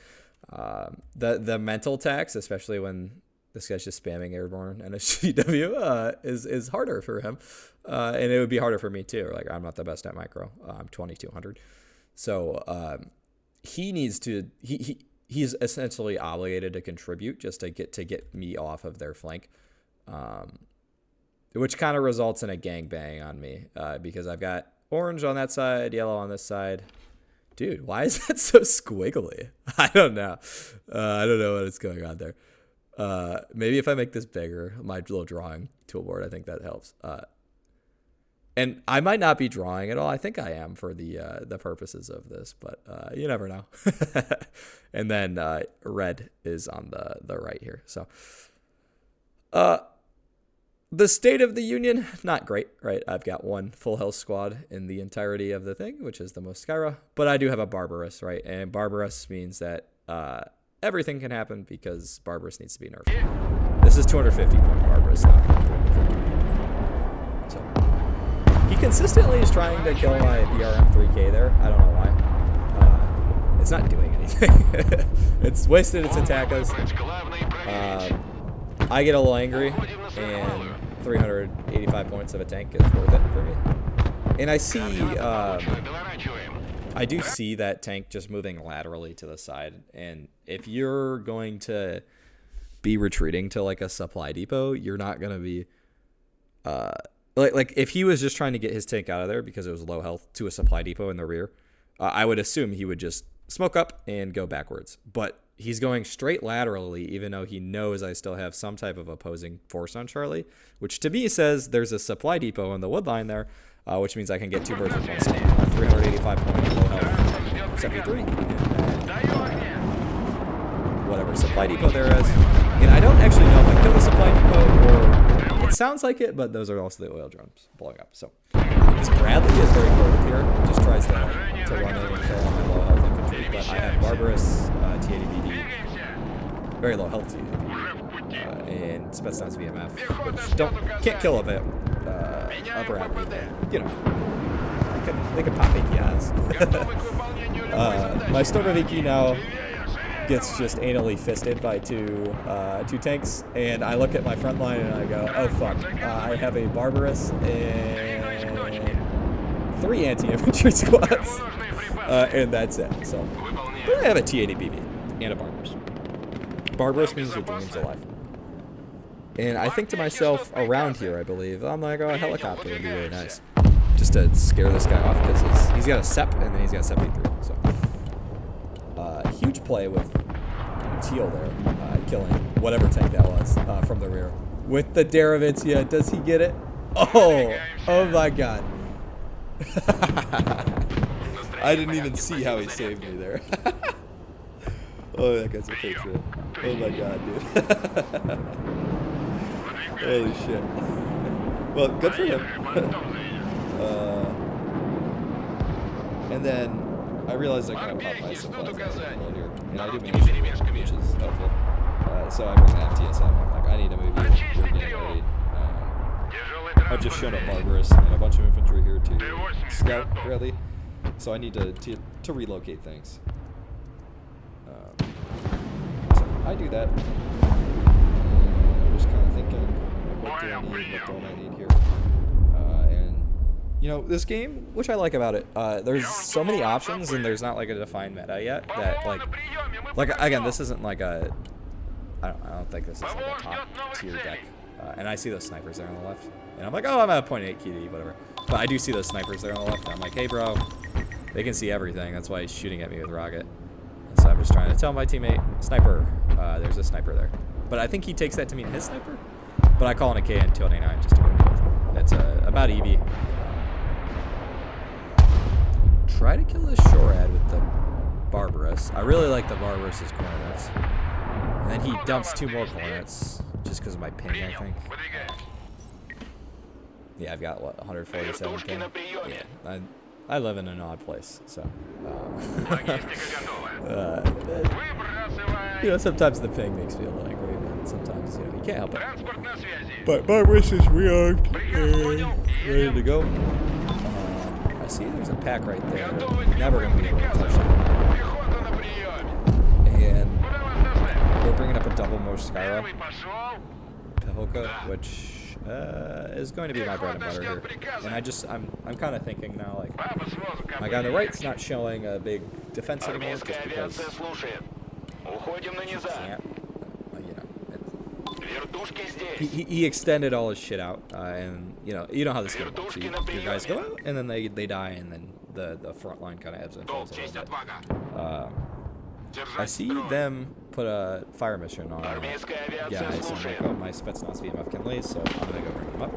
The mental tax, especially when this guy's just spamming airborne and a CW, is harder for him, and it would be harder for me too. Like, I'm not the best at micro. I'm 2200, so he needs to. He's essentially obligated to contribute just to get me off of their flank, which kind of results in a gangbang on me because I've got orange on that side, yellow on this side. Dude, why is that so squiggly? I don't know. I don't know what is going on there. Maybe if I make this bigger, my little drawing toolboard, I think that helps. And I might not be drawing at all. I think I am for the purposes of this, but you never know. And then red is on the right here. So the State of the Union, not great, right? I've got one full health squad in the entirety of the thing, which is the most Skyra, but I do have a Barbarous, right? And Barbarous means that everything can happen because Barbarous needs to be nerfed. This is 250 point Barbarous, not 250. So he consistently is trying to kill my BRM 3K there. I don't know why. It's not doing anything. It's wasted its attackers. I get a little angry, and 385 points of a tank is worth it for me. And I see, I do see that tank just moving laterally to the side. And if you're going to be retreating to like a supply depot, you're not going to be, like if he was just trying to get his tank out of there because it was low health to a supply depot in the rear, I would assume he would just smoke up and go backwards. But he's going straight laterally, even though he knows I still have some type of opposing force on Charlie, which to me says there's a supply depot in the wood line there, which means I can get 2 birds with 1 stone. 385 point low health, 73, whatever supply depot there is. And I don't actually know if I kill the supply depot or it sounds like it, but those are also the oil drums blowing up. So this Bradley is very bold here. Just tries to run in and kill all my low health infantry, but I have Barbarous, T80BD, very low health T80BD, and Spetsnaz VMF, which can't kill a bit. A Bradley, but, you know, they can pop APIs. My Stormoviki now gets just anally fisted by two tanks, and I look at my front line and I go, oh fuck, I have a Barbarous and 3 anti-infantry squads, and that's it. So I have a T80BB and a Barbarous. Barbarous means your dream's alive. And I think to myself, around here, I believe, I'm like, oh, a helicopter would be really nice. Just to scare this guy off, because he's got a SEP, and then he's got 73. So, huge play with Teal there, killing whatever tank that was from the rear. With the Derivitia, does he get it? Oh my god. I didn't even see how he saved me there. Oh, that guy's a patriot. Oh my god, dude. Holy shit. Well, good for him. And then I realized I kind of popped my supplies earlier, and I do manage to, which is helpful. So I bring the MTSM. I'm like, I need to move you. We're getting ready. I've just shown up Barbarous and a bunch of infantry here to scout really, so I need to relocate things. So I do that. I'm just kind of thinking, what do I need? What don't I need here? And you know, this game, which I like about it, there's so many options and there's not like a defined meta yet that like again, this isn't like a, I don't think this is like a top tier deck. And I see those snipers there on the left. And I'm like, oh, I'm at 0.8 QD, whatever. But I do see those snipers there on the left. And I'm like, hey, bro, they can see everything. That's why he's shooting at me with rocket. And so I'm just trying to tell my teammate, sniper, there's a sniper there. But I think he takes that to mean his sniper. But I call an AK in 289 just to go with it. That's about EV. Try to kill this Shorad with the Barbarous. I really like the Barbarous's Cornets. And then he dumps 2 more Cornets. Just because of my ping, I think. Yeah, I've got, what, 147 ping? Yeah, I live in an odd place, so... you know, sometimes the ping makes me a little angry, but sometimes, you know, you can't help it. But Barbarous is rearmed and ready to go. I see there's a pack right there. Never going to be able to touch it. And we're bringing up a double Mosh Skyra. Pehoka, which is going to be my bread and butter here. And I'm kind of thinking now, like, my guy on the right's not showing a big defense anymore just because he can't, you know, he extended all his shit out, and you know how this game works. Your guys go out, and then they die, and then the front line kind of ebbs and flows a little bit. I see them put a fire mission on guys, and like, oh, my Spetsnaz VMF can lay, so I'm gonna go bring them up.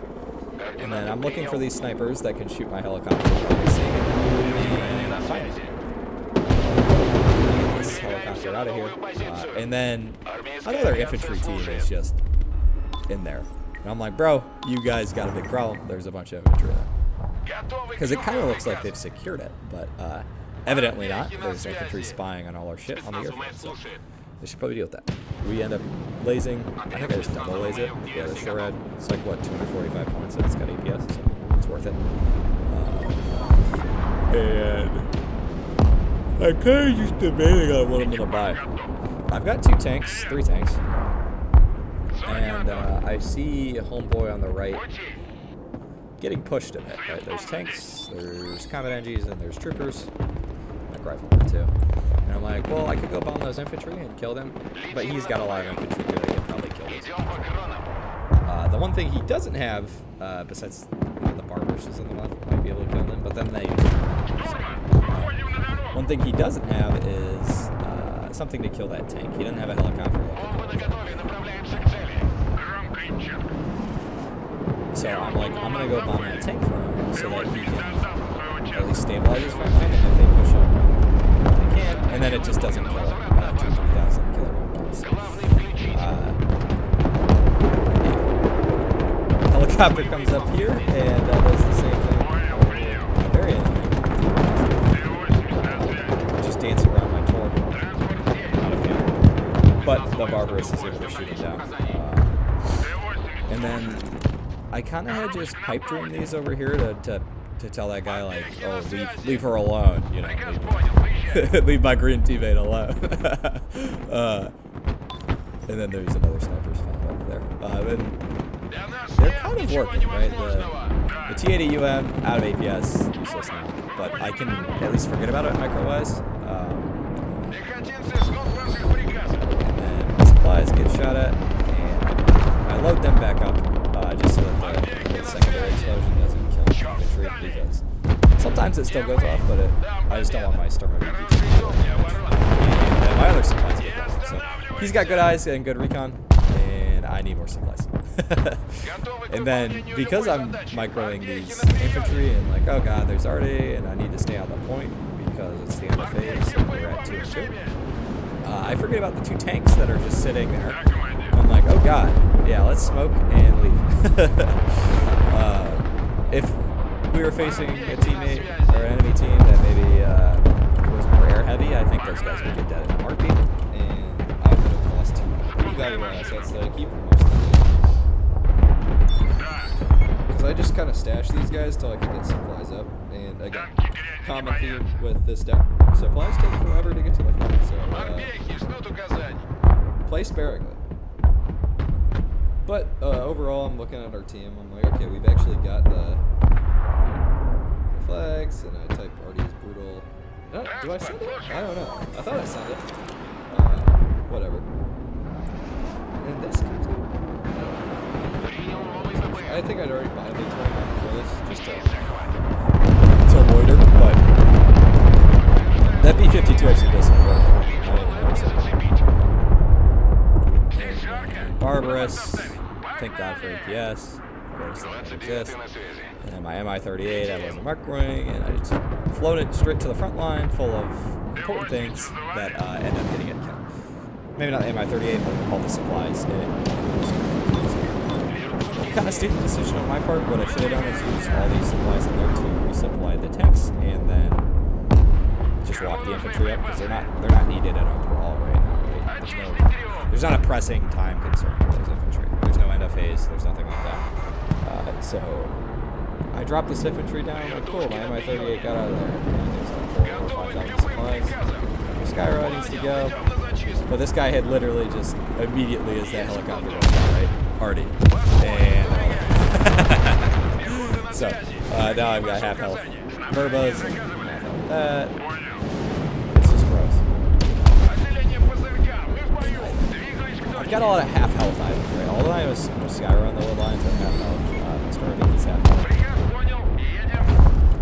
And then I'm looking for these snipers that can shoot my helicopter. And find it. Get this helicopter out of here. And then another infantry team is just in there. And I'm like, bro, you guys got a big problem. There's a bunch of infantry there. Because it kind of looks like they've secured it, but evidently not. There's infantry spying on all our shit on the airfield, so they should probably deal with that. We end up lasing. I think I just double laze it. Yeah, the Shorad. It's like, what, 245 points, and it's got APS, so it's worth it. And I'm kind of just debating on what I'm going to buy. I've got 3 tanks. And I see a homeboy on the right getting pushed a bit, right? There's tanks, there's combat NGs, and there's troopers. Like riflemen too. And I'm like, well, I could go bomb those infantry and kill them, but he's got a lot of infantry here that can probably kill those. The one thing he doesn't have, besides the Barbarous on the left, might be able to kill them, but then they one thing he doesn't have is something to kill that tank. He doesn't have a helicopter. So I'm like, I'm gonna go bomb that tank for him so that he can at least stabilize his front line, and if they push him, they can, and then it just doesn't kill him. 2,000 kilogram bombs. Helicopter comes up here and does the same thing. Very annoying. Just dancing around my tor. Not a fan. But the Barbarous is able to shoot him down. And then I kind of had just pipe dream these over here to tell that guy, like, oh, leave her alone, you know, leave my green teammate alone. And then there's another sniper's found over there. And they're kind of working, right? The T80UM out of APS, useless now, but I can at least forget about it micro-wise. And then supplies get shot at, and I load them back up. Just so that the secondary explosion doesn't kill infantry, because sometimes it still goes off, but I just don't want my Stormer to keep doing damage. And my other supplies get blown up, so he's got good eyes and good recon, and I need more supplies. And then, because I'm microing these infantry, and like, oh god, there's already, and I need to stay on the point, because it's the end of phase, and we're at 2 and 2. I forget about the 2 tanks that are just sitting there. I'm like, oh god, yeah, let's smoke and leave. If we were facing a teammate or an enemy team that maybe was more air heavy, I think those guys would get dead in a heartbeat, and I would have lost 2 valuable assets that I keep for most of the game. Because I just kind of stash these guys till I can get supplies up, and again, common theme with this deck, supplies take forever to get to the front, so play sparingly. But overall, I'm looking at our team. I'm like, okay, we've actually got the flags, and I type RD is brutal. Do I send it? I don't know. I thought I sent it. Whatever. And this comes in. I think I'd already buy the 29 for this, just to loiter, but that B-52 actually does some work. I didn't even notice it. Barbarous, thank God for APS. Barbarous doesn't exist. And my MI-38, I wasn't marking, and I just floated straight to the front line, full of important things that end up getting it killed. Maybe not the MI-38, but all the supplies. Kind of stupid decision on my part. What I should have done is use all these supplies in there to resupply the tanks, and then just walk the infantry up because they're not needed at a brawl right now. Right? There's not a pressing time concern for those infantry. There's no end of phase. There's nothing like that. So I dropped this infantry down. Like, cool, my MI-38 got out of there. And there's like 4 or 5,000 supplies. Skyrod needs to go. But this guy had literally just immediately as that helicopter goes down, right? Already. And so now I've got half health Verbas and half health that. It's just gross. I've got a lot of half health items, right? Although I was Skyro on the wood lines at half health. Starting he's half health.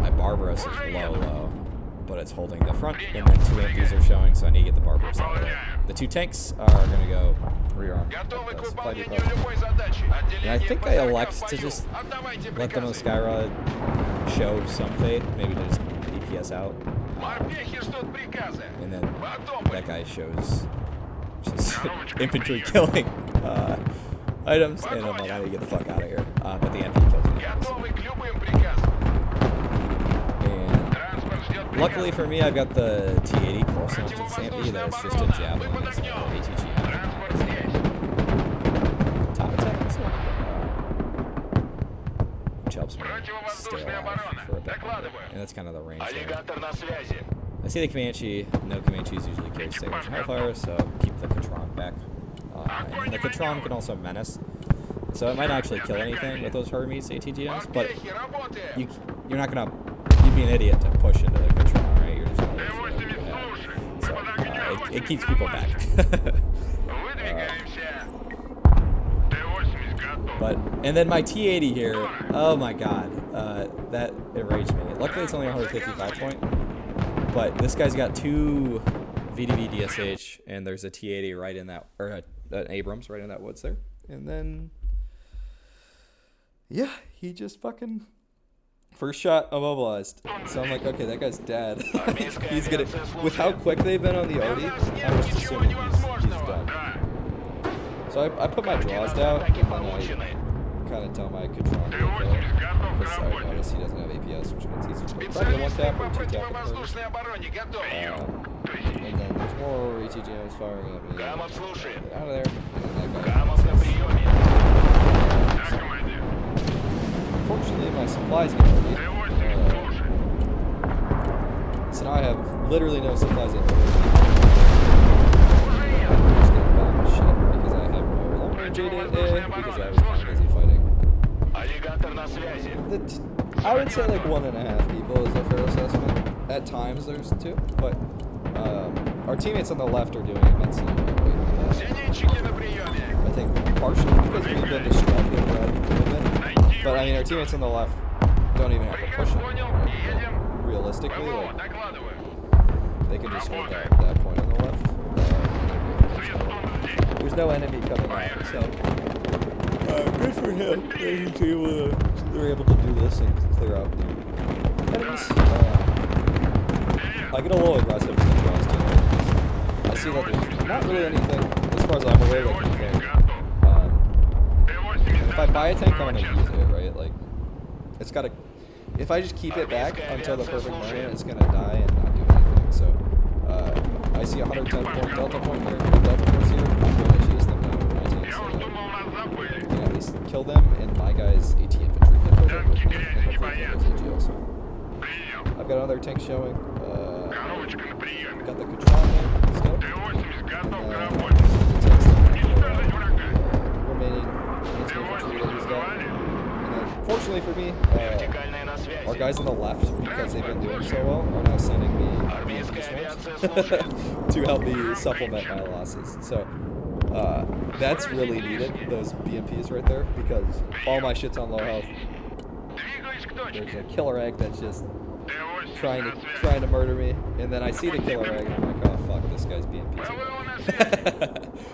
My Barbarous is low, but it's holding the front, and then 2 empties are showing, so I need to get the Barbarous out of there. The 2 tanks are going to go rearm. And I think I elect to just let them on Skyrod show some faith, maybe to just DPS out. And then that guy shows just infantry killing items, and I'm like, I need to get the fuck out of here. But the enemy kills me. And luckily for me, I've got the T-80 close enough to the Stampede that it's just a javelin. It's ATG. Top attack this one. Which helps me stay alive for a bit longer. And that's kind of the range there. I see the Comanche. No Comanches usually carry Stagnation Hellfire, so keep the Catron back. And the Catron can also menace. So it might not actually kill anything with those Hermes ATGMs, but you're not going to... You'd be an idiot to push into the Catron, right? You're just going to wait for it. So it keeps people back. And then my T-80 here, oh my god, that enraged me. Luckily it's only 155 point, but this guy's got 2 VDV DSH, and there's a T-80 right in that, or an Abrams right in that woods there. And then, yeah, he just fucking, first shot immobilized. So I'm like, okay, that guy's dead. He's gonna, with how quick they've been on the Arty, I'm just assuming he's done. So I put my draws down, and then I kind of tell my Catron to kill him, because I notice he doesn't have APS, which means he's probably a 1-tap or 2-tap. And then there's more ATGMs firing at me. Get out of there. And then that guy. Unfortunately, my supplies get ready. So now I have literally no supplies in because I was kind of busy fighting. I would say like 1.5 people is a fair assessment. At times there's 2, but our teammates on the left are doing immensely well. I think partially because we've been distracted a little bit. But I mean, our teammates on the left don't even have to push it. Right? Realistically, like, they can just hold that point on the left. There's no enemy coming out, so good for him. They're able to do this and clear out the enemies. I get a little aggressive with the draws too. I see that there's not really anything, as far as I'm aware, that can kill. And if I buy a tank, I'm gonna use it, right? Like, it's gotta. If I just keep it back until the perfect moment, it's gonna die and not do anything. So, I see 110 point delta point here, delta force here. I'm gonna chase them down with my tanks. So that can at least kill them, and my guys' AT infantry can push up with me, and hopefully kill those AGLs. I've got another tank showing. Got the Katron there still. And remaining anti-infantry that he's got. And then, fortunately for me, our guys on the left, because they've been doing so well, are now sending me BMP to help me supplement my losses. So that's really needed, those BMPs right there, because all my shit's on low health. There's a killer egg that's just trying to murder me, and then I see the killer egg, and I'm like, oh fuck, this guy's BMPs.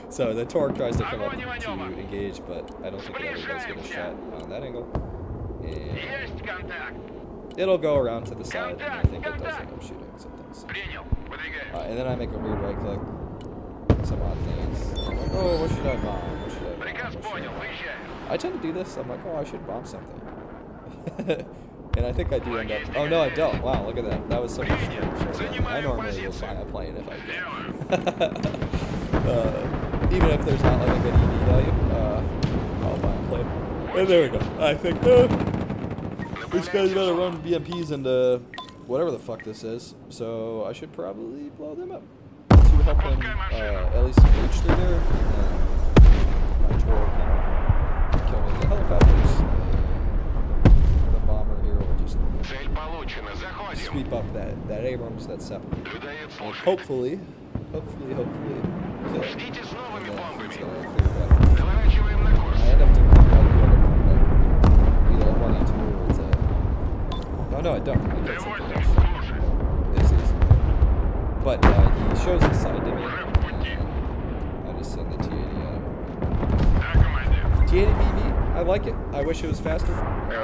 So the Torque tries to come up to engage, but I don't think it ever does get a shot on that angle. And it'll go around to the side, and I think it does end up shooting something. So. And then I make a weird right click, some odd things. I'm like, oh, what should I bomb? What should I bomb? I tend to do this. I'm like, oh, I should bomb something. And I think I do end up. Oh no, I don't. Wow, look at that. That was so much strange. I normally would buy a plane if I can. Even if there's not like a good ED value, I'll buy a plane. And there we go. I think this guy's gotta run BMPs into whatever the fuck this is. So I should probably blow them up to help him at least reach through there. And my Torque can kill me with the helicopters. Sweep up that Abrams, that Sep, and hopefully kill it. And then he's gonna clear that. I end up doing either 1E2 or it's a. Oh no, I don't. I get something else. This is. But he shows his side to me, and I just send the T80 at him. T80BV, I like it. I wish it was faster.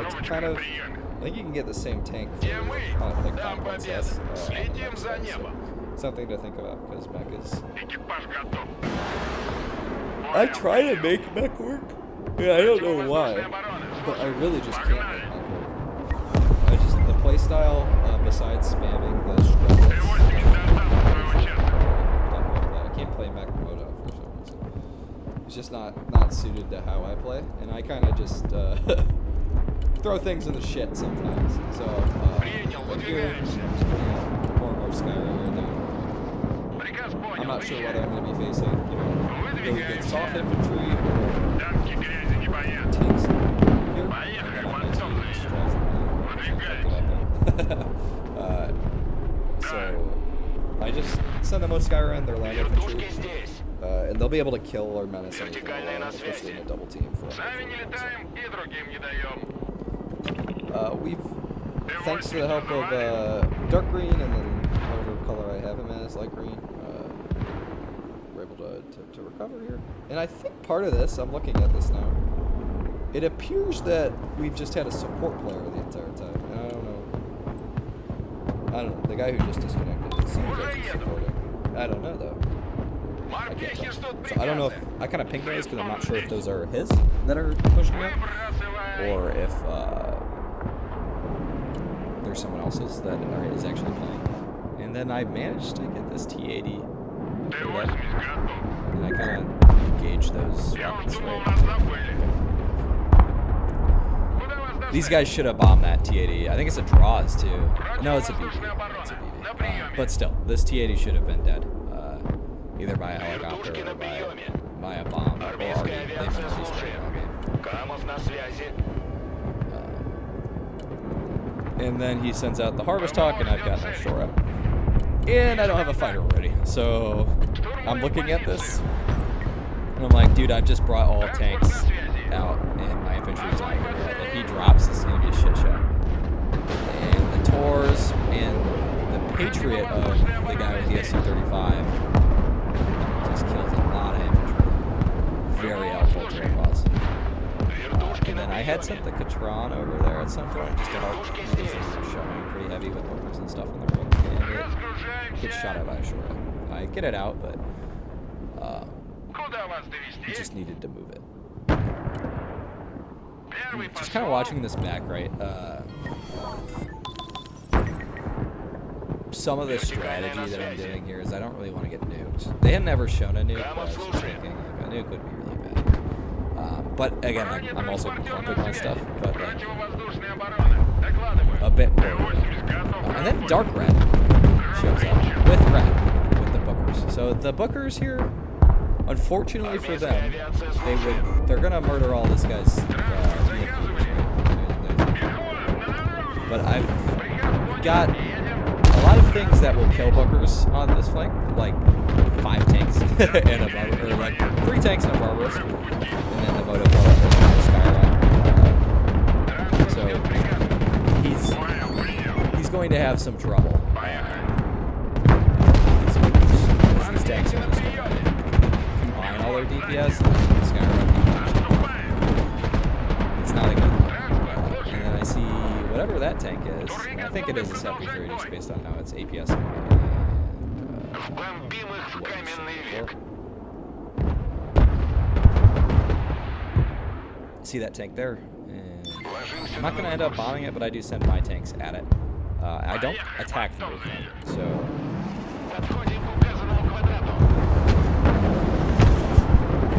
It's kind of. I think you can get the same tank for like 5.6. Something to think about, because mech is. I try to make mech work. Yeah, I don't know why, but I really just can't make mech work. The playstyle, besides spamming the struggles, I can't play mech Moto for some reason. It's just not suited to how I play, and I kind of just. Throw things in the shit sometimes. So, but here, just putting out more and more Skyrim here and there. I'm not sure what I'm going to be facing. You know, really good soft infantry or tanks here. And then I'm so, I just send them with Skyrim, their land infantry. And they'll be able to kill or menace anything, especially in a double team. We've, thanks to the help of dark green and then whatever color I have him as, light green, we're able to recover here. And I think part of this, I'm looking at this now, it appears that we've just had a support player the entire time. And I don't know, the guy who just disconnected, it seems like he's supporting. I don't know though. I can't tell. So I don't know if, I kind of ping those because I'm not sure if those are his that are pushing up, or if there's someone else's that is actually playing. And then I managed to get this T80, and I kind of gauge those rockets right. These guys should have bombed that T80. I think it's a draws too. No, it's a BB. It's a BB. But still, this T80 should have been dead. Either by a helicopter or by a bomb. Or they've been already spraying all game. And then he sends out the Harvest Hawk, and I've got no shore up. And I don't have a fighter already. So I'm looking at this, and I'm like, dude, I've just brought all tanks out, and my infantry's not here yet. If he drops, this is going to be a shit show. And the Tors and the Patriot of the guy with the SC-35 just kills a lot of infantry. Very helpful to our cause. And then I had sent the Katron over there at some point just to help, because they were showing pretty heavy with mortars and stuff in the ring, and it gets shot at by a shore. I get it out, but I just needed to move it. just kind of watching this back, right? Some of the strategy that I'm doing here is I don't really want to get nuked. They had never shown a nuke, but I was just thinking like, a nuke would be really bad here. But again, I'm also clumping my stuff, but like, a bit more. And then Dark Red shows up with Red, with the Bookers. So the Bookers here, unfortunately for them, they're gonna murder all this guy's vehicles, right? But I've got a lot of things that will kill Bookers on this flank, like 5 tanks and a barber, or like 3 tanks and a barbarist, and then the Moto Skyline. So he's going to have some trouble. These tanks are just going to combine all their DPS and Skyline DPS. It's not a good one. And then I see whatever that tank is. I think it is a 73 just based on how it's APS. See that tank there? And I'm not going to end up bombing it, but I do send my tanks at it. I don't attack the movement, so...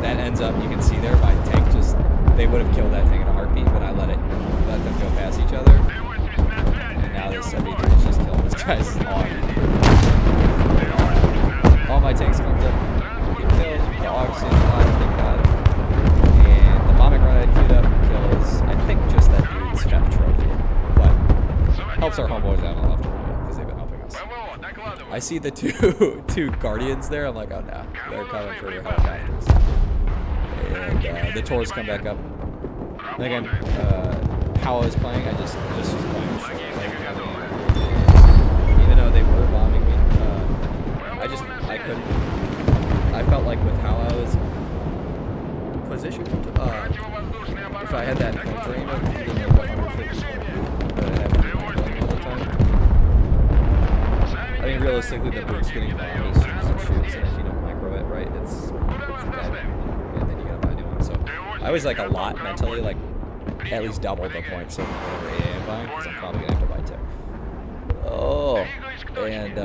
That ends up, you can see there, my tank just... They would have killed that thing in a heartbeat, but I let them go past each other. And now this 73 is just killing this guy's all my tanks come to get killed. The obviously is alive, thank God. And the bombing run I queued up kills, I think, just that dude's FEP trophy. But helps our homeboys out a lot because they've been helping us. I see the two Guardians there. I'm like, oh no, they're coming for their helicopters. And the Taurs come back up. And again, how I was playing, I just was playing short. Even though they were bombing me, I couldn't. I felt like with how I was positioned, if I had that point drain of being like 150 that I had to be all the time. I mean, realistically, the boot's getting bombed as soon as it shoots, and if you don't micro it right, it's dead, and then you gotta buy a new one. So I was like a lot mentally, like at least double the points of whatever AA I'm buying, because I'm probably gonna have to buy 2. Oh, and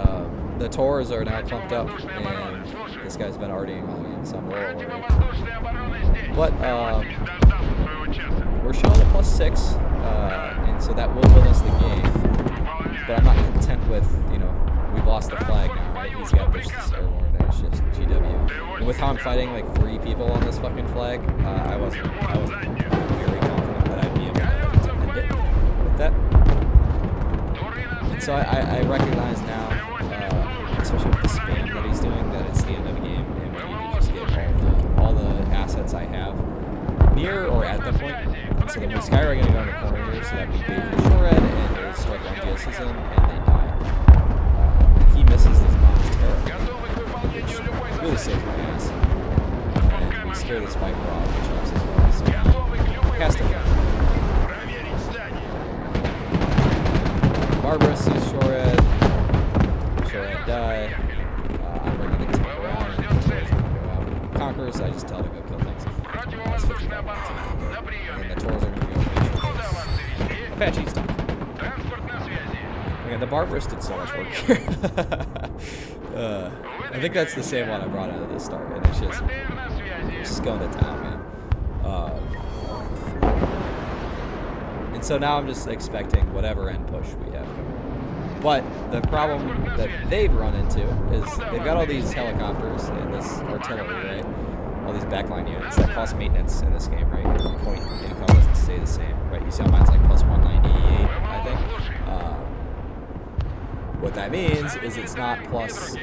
the Taurs are now clumped up, and this guy's been RDing on me in some role already. But we're showing a +6, and so that will win us the game. But I'm not content with, we've lost the flag now, right? He's got this airborne, and it's just GW. And with how I'm fighting like 3 people on this fucking flag, I wasn't very confident that I'd be able to end it with that. So I recognize now, especially with the spam that he's doing, that it's the end of the game, and we need to just get all the assets I have near or at the point. So then we Sky are going to go in the corner here, so that we beat the shore red, and there's strike on GS's in, and they die. He misses this bomb's terror, which really saves my ass. And we scare this Viper off, which helps as well. So he has to go. Barbarous sees shore red die. I'm bringing the tank around, and the Taur's going to go out. Conquerors, I just tell to go kill things. That's 55 minutes. And the Taurs are going to go Apache's done. Again, the Barbarous did so much work here. I think that's the same one I brought out of the start, and it's just going to town, man. And so now I'm just expecting whatever end push we have coming. But the problem that they've run into is they've got all these helicopters and this artillery, right? All these backline units that cost maintenance in this game, right? Your point income doesn't stay the same, right? You see how mine's like +198, I think. What that means is it's not plus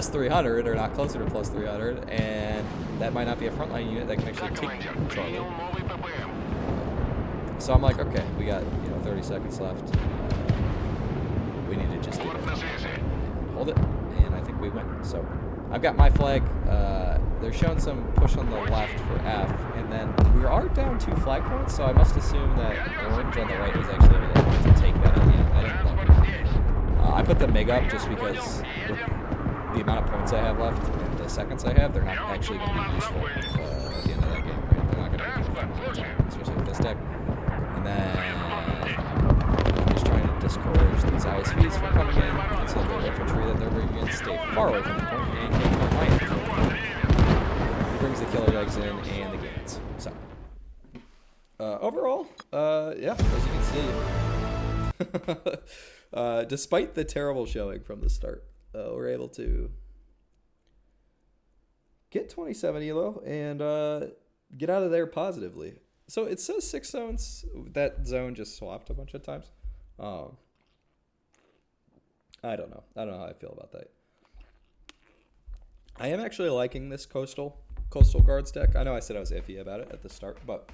300 or not closer to +300, and that might not be a frontline unit that can actually take Charlie. So I'm like, okay, we got 30 seconds left. We need to just do it. Hold it, and I think we win. So I've got my flag. They're showing some push on the left for F, and then we are down 2 flag points, so I must assume that orange on the right was actually able to take that at the end. I didn't look. I put the MiG up just because with the amount of points I have left and the seconds I have, they're not actually going to be useful at the end of that game, right? They're not going to be useful for my time, especially this deck. And then I'm just trying to discourage these ISVs from coming in, and so the infantry that they're bringing in stay far away from the point and can't kill my infantry. Brings the killer eggs in and the gains. So overall, yeah, as you can see, despite the terrible showing from the start, we're able to get 27 elo and get out of there positively. So it says 6 zones. That zone just swapped a bunch of times. I don't know. I don't know how I feel about that. I am actually liking this coastal guards deck. I know I said I was iffy about it at the start, but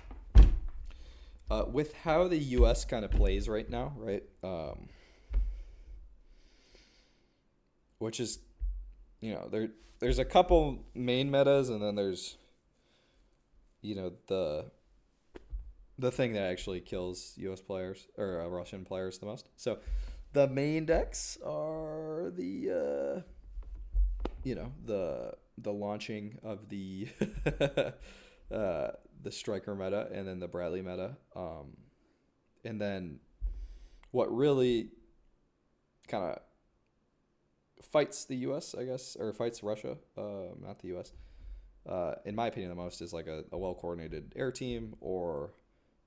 with how the US kind of plays right now, right? Which is, you know, there's a couple main metas, and then there's, you know, the thing that actually kills US players or Russian players the most. So the main decks are the you know, the launching of the the striker meta, and then the Bradley meta, and then what really kind of fights the US, I guess, or fights Russia, not the US, in my opinion, the most is like a well-coordinated air team, or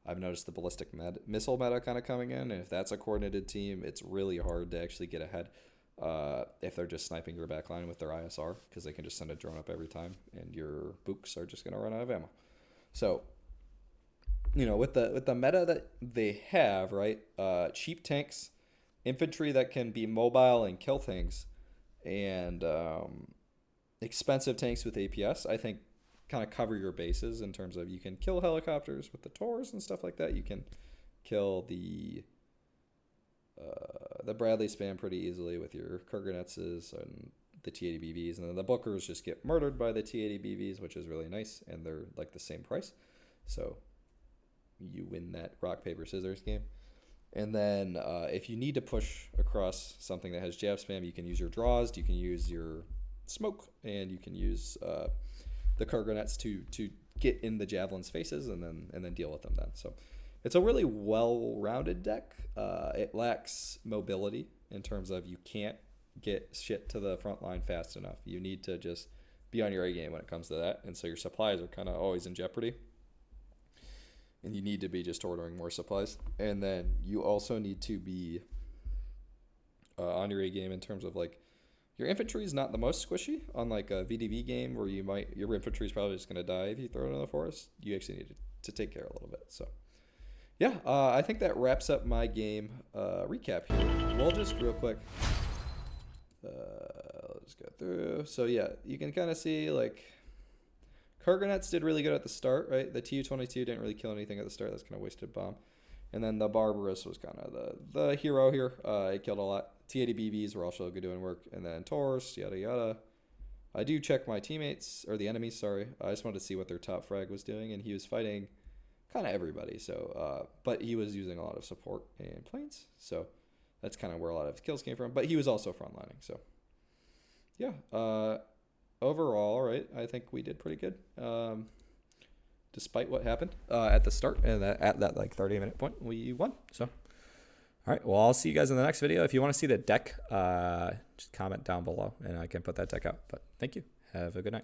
I've noticed the ballistic missile meta kind of coming in, and if that's a coordinated team, it's really hard to actually get ahead if they're just sniping your backline with their ISR, because they can just send a drone up every time, and your books are just going to run out of ammo. So, you know, with the meta that they have, right, cheap tanks, infantry that can be mobile and kill things, and expensive tanks with APS, I think kind of cover your bases in terms of you can kill helicopters with the Taurs and stuff like that. You can kill the Bradley spam pretty easily with your Kurganetses and the T-80BVs, and then the Bookers just get murdered by the T-80BVs, which is really nice, and they're like the same price, so you win that rock paper scissors game. And then if you need to push across something that has jab spam, you can use your draws, you can use your smoke, and you can use the Kurganets to get in the javelin's faces and then deal with them then. So it's a really well-rounded deck. It lacks mobility in terms of you can't get shit to the front line fast enough. You need to just be on your A game when it comes to that, and so your supplies are kind of always in jeopardy. And you need to be just ordering more supplies. And then you also need to be on your A game in terms of, like, your infantry is not the most squishy on like a VDV game where your infantry is probably just going to die if you throw it in the forest. You actually need to take care a little bit. So yeah, I think that wraps up my game recap here. We'll just real quick, let's go through. So yeah, you can kind of see like Kurganets did really good at the start, right? The Tu-22 didn't really kill anything at the start. That's kind of wasted bomb. And then the Barbarous was kind of the hero here. It killed a lot. T-80BVs were also good doing work. And then Taurus, yada yada. I do check my teammates, or the enemies, sorry. I just wanted to see what their top frag was doing. And he was fighting kind of everybody. So, but he was using a lot of support and planes. So that's kind of where a lot of his kills came from. But he was also frontlining. So yeah. Overall, right, I think we did pretty good. Despite what happened at the start and at that like 30-minute point, we won. So, all right, well, I'll see you guys in the next video. If you want to see the deck, just comment down below and I can put that deck out. But thank you. Have a good night.